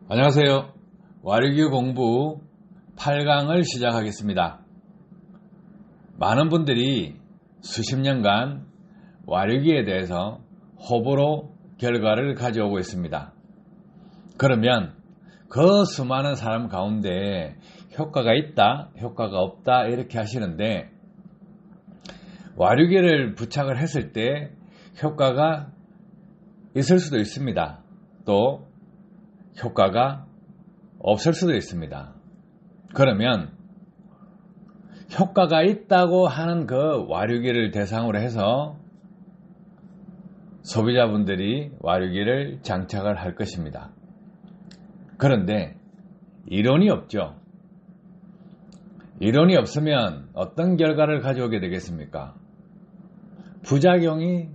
안녕하세요. 와류기 공부 8강을 시작하겠습니다. 많은 분들이 수십 년간 와류기에 대해서 호불호 결과를 가져오고 있습니다. 그러면 그 수많은 사람 가운데 효과가 있다, 효과가 없다 이렇게 하시는데, 와류기를 부착을 했을 때 효과가 있을 수도 있습니다. 또 효과가 없을 수도 있습니다. 그러면 효과가 있다고 하는 그 와류기를 대상으로 해서 소비자분들이 와류기를 장착을 할 것입니다. 그런데 이론이 없죠. 이론이 없으면 어떤 결과를 가져오게 되겠습니까? 부작용이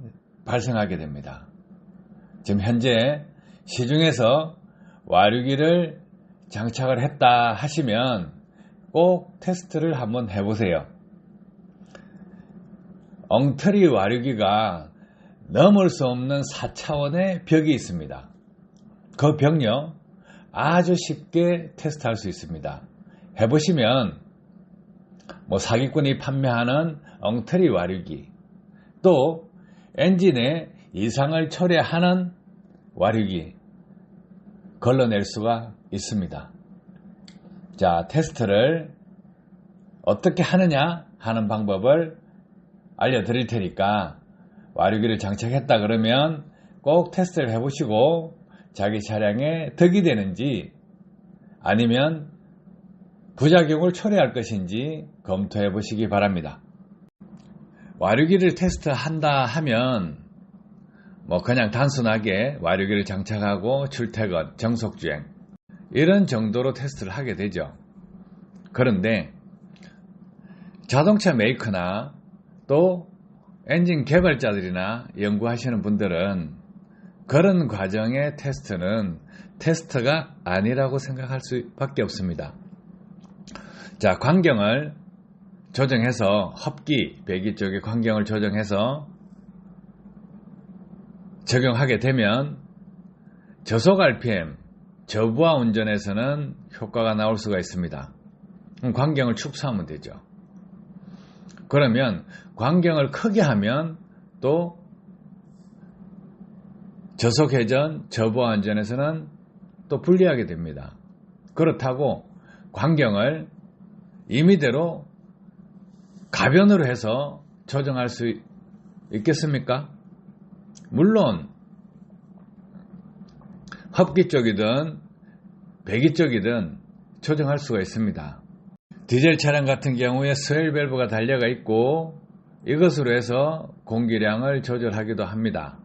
발생하게 됩니다. 지금 현재 시중에서 와류기를 장착을 했다 하시면 꼭 테스트를 한번 해보세요. 엉터리 와류기가 넘을 수 없는 4차원의 벽이 있습니다. 그 벽요, 아주 쉽게 테스트할 수 있습니다. 해보시면 사기꾼이 판매하는 엉터리 와류기, 또 엔진에 이상을 초래하는 와류기 걸러낼 수가 있습니다. 자, 테스트를 어떻게 하느냐 하는 방법을 알려드릴 테니까, 와류기를 장착했다 그러면 꼭 테스트를 해보시고 자기 차량에 득이 되는지 아니면 부작용을 초래할 것인지 검토해 보시기 바랍니다. 와류기를 테스트한다 하면 그냥 단순하게 와류기를 장착하고 출퇴근, 정속주행 이런 정도로 테스트를 하게 되죠. 그런데 자동차 메이커나 또 엔진 개발자들이나 연구하시는 분들은 그런 과정의 테스트는 테스트가 아니라고 생각할 수밖에 없습니다. 자, 광경을 조정해서 흡기, 배기 쪽의 광경을 조정해서 적용하게 되면 저속 RPM, 저부하 운전에서는 효과가 나올 수가 있습니다. 그럼 광경을 축소하면 되죠. 그러면 광경을 크게 하면 또 저속 회전, 저부하 운전에서는 또 불리하게 됩니다. 그렇다고 광경을 임의대로 가변으로 해서 조정할 수 있겠습니까? 물론 흡기 쪽이든 배기 쪽이든 조정할 수가 있습니다. 디젤 차량 같은 경우에 스웰 밸브가 달려가 있고 이것으로 해서 공기량을 조절하기도 합니다.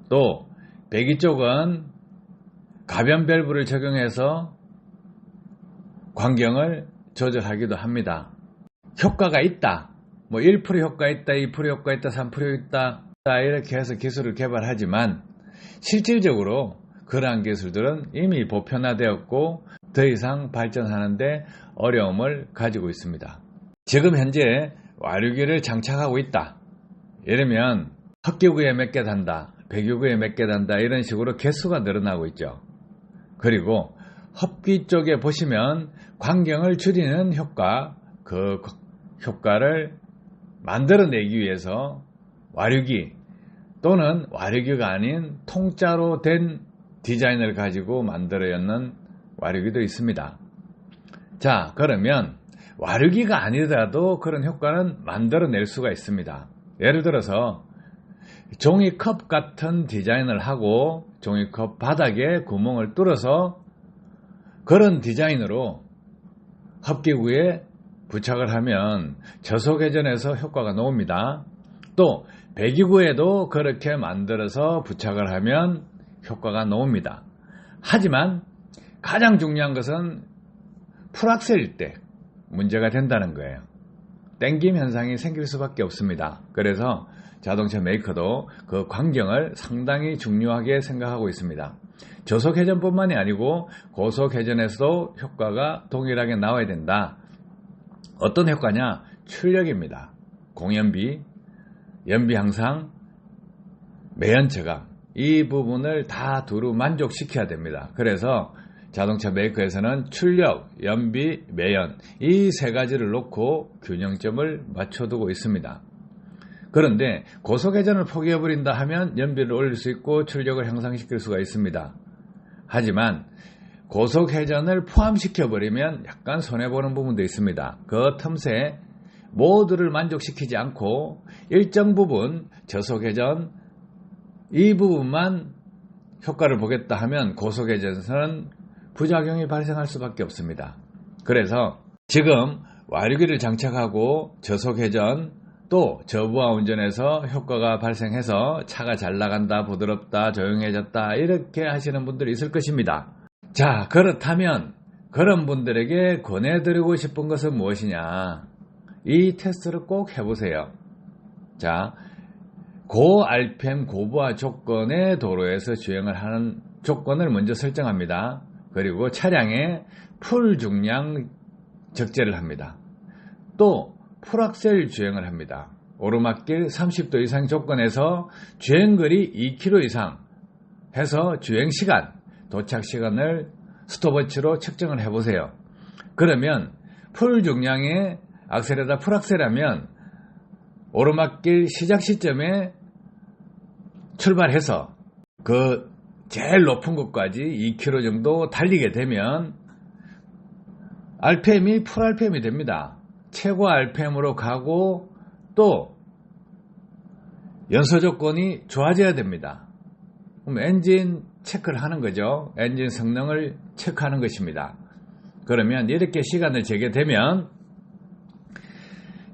또 배기 쪽은 가변 밸브를 적용해서 광경을 조절하기도 합니다. 효과가 있다, 1% 효과 있다, 2% 효과 있다, 3% 있다 이렇게 해서 기술을 개발하지만 실질적으로 그러한 기술들은 이미 보편화되었고 더 이상 발전하는데 어려움을 가지고 있습니다. 지금 현재 와류기를 장착하고 있다, 이러면 흡기구에 몇 개 단다, 배기구에 몇 개 단다 이런 식으로 개수가 늘어나고 있죠. 그리고 흡기 쪽에 보시면 광경을 줄이는 효과, 그 효과를 만들어내기 위해서 와류기 또는 와류기가 아닌 통짜로 된 디자인을 가지고 만들어졌는 와류기도 있습니다. 자, 그러면 와류기가 아니더라도 그런 효과는 만들어낼 수가 있습니다. 예를 들어서 종이컵 같은 디자인을 하고 종이컵 바닥에 구멍을 뚫어서 그런 디자인으로 흡기구에 부착을 하면 저속회전에서 효과가 나옵니다. 또 배기구에도 그렇게 만들어서 부착을 하면 효과가 나옵니다. 하지만 가장 중요한 것은 풀악셀일 때 문제가 된다는 거예요. 땡김 현상이 생길 수밖에 없습니다. 그래서 자동차 메이커도 그 광경을 상당히 중요하게 생각하고 있습니다. 저속회전뿐만이 아니고 고속회전에서도 효과가 동일하게 나와야 된다. 어떤 효과냐? 출력입니다. 공연비, 연비 향상, 매연 저감, 이 부분을 다 두루 만족시켜야 됩니다. 그래서 자동차 메이커에서는 출력, 연비, 매연 이 세 가지를 놓고 균형점을 맞춰두고 있습니다. 그런데 고속회전을 포기해버린다 하면 연비를 올릴 수 있고 출력을 향상시킬 수가 있습니다. 하지만 고속회전을 포함시켜버리면 약간 손해보는 부분도 있습니다. 그 틈새 모두를 만족시키지 않고 일정 부분 저속회전 이 부분만 효과를 보겠다 하면 고속회전에서는 부작용이 발생할 수밖에 없습니다. 그래서 지금 와류기를 장착하고 저속회전 또 저부하 운전에서 효과가 발생해서 차가 잘 나간다, 부드럽다, 조용해졌다 이렇게 하시는 분들이 있을 것입니다. 자, 그렇다면 그런 분들에게 권해드리고 싶은 것은 무엇이냐? 이 테스트를 꼭 해보세요. 자, 고 RPM 고부하 조건의 도로에서 주행을 하는 조건을 먼저 설정합니다. 그리고 차량에 풀 중량 적재를 합니다. 또 풀악셀 주행을 합니다. 오르막길 30도 이상 조건에서 주행거리 2km 이상 해서 주행시간, 도착시간을 스톱워치로 측정을 해보세요. 그러면 풀 중량의 악셀에다 풀악셀하면 오르막길 시작 시점에 출발해서 그 제일 높은 곳까지 2km 정도 달리게 되면 RPM이 풀 RPM이 됩니다. 최고 RPM으로 가고 또 연소 조건이 좋아져야 됩니다. 그럼 엔진 체크를 하는 거죠. 엔진 성능을 체크하는 것입니다. 그러면 이렇게 시간을 재게 되면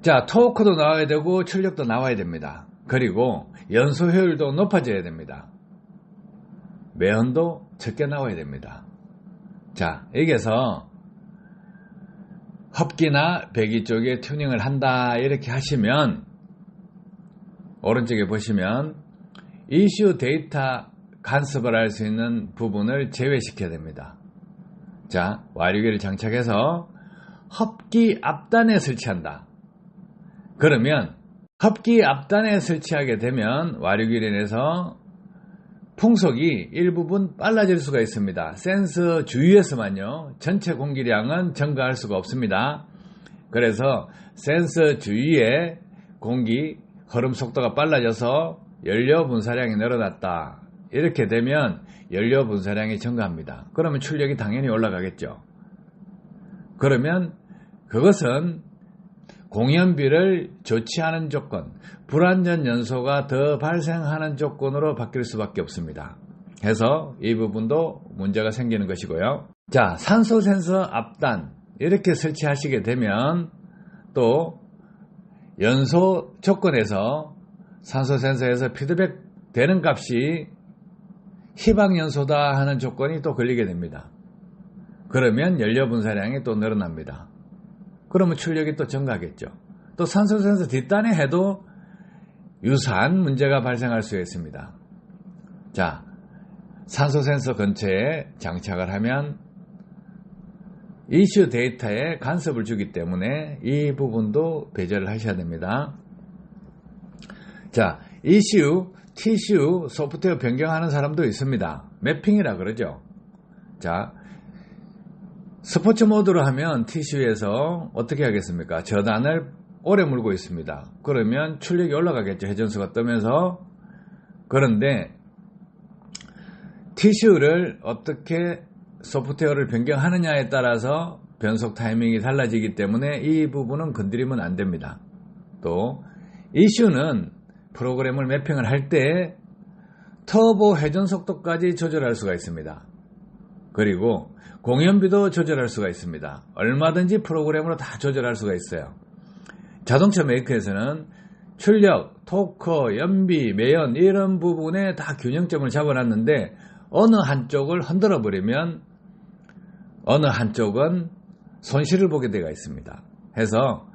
자, 토크도 나와야 되고 출력도 나와야 됩니다. 그리고 연소 효율도 높아져야 됩니다. 매연도 적게 나와야 됩니다. 자, 여기서 흡기나 배기 쪽에 튜닝을 한다 이렇게 하시면 오른쪽에 보시면 이슈 데이터 간섭을 할 수 있는 부분을 제외시켜야 됩니다. 자, 와류기를 장착해서 흡기 앞단에 설치한다. 그러면 흡기 앞단에 설치하게 되면 와류기로 인해서 풍속이 일부분 빨라질 수가 있습니다. 센서 주위에서만요. 전체 공기량은 증가할 수가 없습니다. 그래서 센서 주위에 공기 흐름 속도가 빨라져서 연료 분사량이 늘어났다. 이렇게 되면 연료 분사량이 증가합니다. 그러면 출력이 당연히 올라가겠죠. 그러면 그것은 공연비를 좋지 않은 조건, 불완전 연소가 더 발생하는 조건으로 바뀔 수밖에 없습니다. 해서 이 부분도 문제가 생기는 것이고요. 자, 산소 센서 앞단 이렇게 설치하시게 되면 또 연소 조건에서 산소 센서에서 피드백 되는 값이 희박 연소다 하는 조건이 또 걸리게 됩니다. 그러면 연료 분사량이 또 늘어납니다. 그러면 출력이 또 증가하겠죠. 또 산소 센서 뒷단에 해도 유사한 문제가 발생할 수 있습니다. 자, 산소 센서 근처에 장착을 하면 이슈 데이터에 간섭을 주기 때문에 이 부분도 배제를 하셔야 됩니다. 자, 이슈, TCU 소프트웨어 변경하는 사람도 있습니다. 매핑이라 그러죠. 자, 스포츠 모드로 하면 TCU에서 어떻게 하겠습니까? 저단을 오래 물고 있습니다. 그러면 출력이 올라가겠죠. 회전수가 뜨면서. 그런데 TCU를 어떻게 소프트웨어를 변경하느냐에 따라서 변속 타이밍이 달라지기 때문에 이 부분은 건드리면 안 됩니다. 또 이슈는 프로그램을 매핑을 할 때 터보 회전 속도까지 조절할 수가 있습니다. 그리고 공연비도 조절할 수가 있습니다. 얼마든지 프로그램으로 다 조절할 수가 있어요. 자동차 메이커에서는 출력, 토크, 연비, 매연 이런 부분에 다 균형점을 잡아놨는데 어느 한쪽을 흔들어 버리면 어느 한쪽은 손실을 보게 되어 있습니다. 해서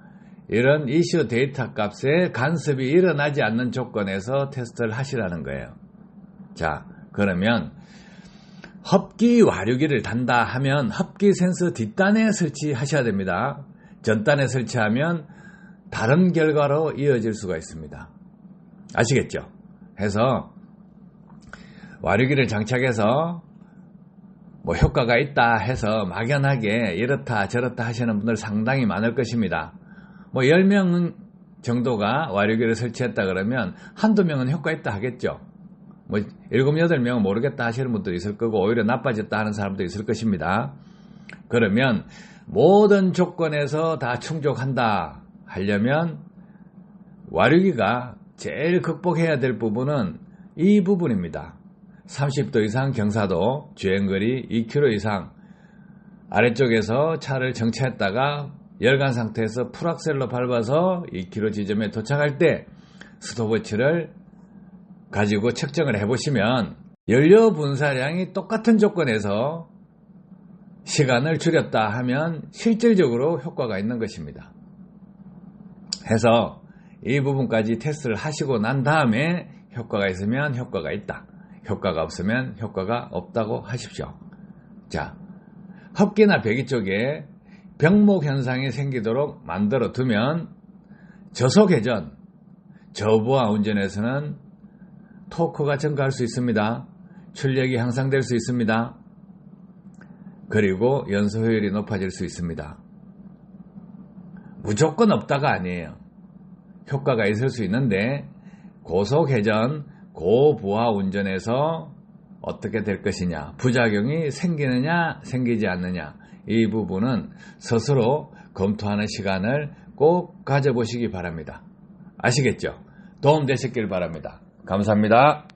이런 이슈 데이터 값에 간섭이 일어나지 않는 조건에서 테스트를 하시라는 거예요. 자, 그러면 흡기 와류기를 단다 하면 흡기 센서 뒷단에 설치하셔야 됩니다. 전단에 설치하면 다른 결과로 이어질 수가 있습니다. 아시겠죠? 해서 와류기를 장착해서 뭐 효과가 있다 해서 막연하게 이렇다 저렇다 하시는 분들 상당히 많을 것입니다. 뭐 10명 정도가 와류기를 설치했다 그러면 한두 명은 효과 있다 하겠죠. 뭐 7, 8명은 모르겠다 하시는 분도 있을 거고 오히려 나빠졌다 하는 사람도 있을 것입니다. 그러면 모든 조건에서 다 충족한다 하려면 와류기가 제일 극복해야 될 부분은 이 부분입니다. 30도 이상 경사도, 주행거리 2km 이상, 아래쪽에서 차를 정차했다가 열간 상태에서 풀악셀로 밟아서 2km 지점에 도착할 때 스톱워치를 가지고 측정을 해보시면 연료 분사량이 똑같은 조건에서 시간을 줄였다 하면 실질적으로 효과가 있는 것입니다. 해서 이 부분까지 테스트를 하시고 난 다음에 효과가 있으면 효과가 있다, 효과가 없으면 효과가 없다고 하십시오. 자, 흡기나 배기 쪽에 병목 현상이 생기도록 만들어 두면 저속회전, 저부하 운전에서는 토크가 증가할 수 있습니다. 출력이 향상될 수 있습니다. 그리고 연소 효율이 높아질 수 있습니다. 무조건 없다가 아니에요. 효과가 있을 수 있는데 고속회전, 고부하 운전에서 어떻게 될 것이냐, 부작용이 생기느냐 생기지 않느냐, 이 부분은 스스로 검토하는 시간을 꼭 가져보시기 바랍니다. 아시겠죠? 도움 되셨길 바랍니다. 감사합니다.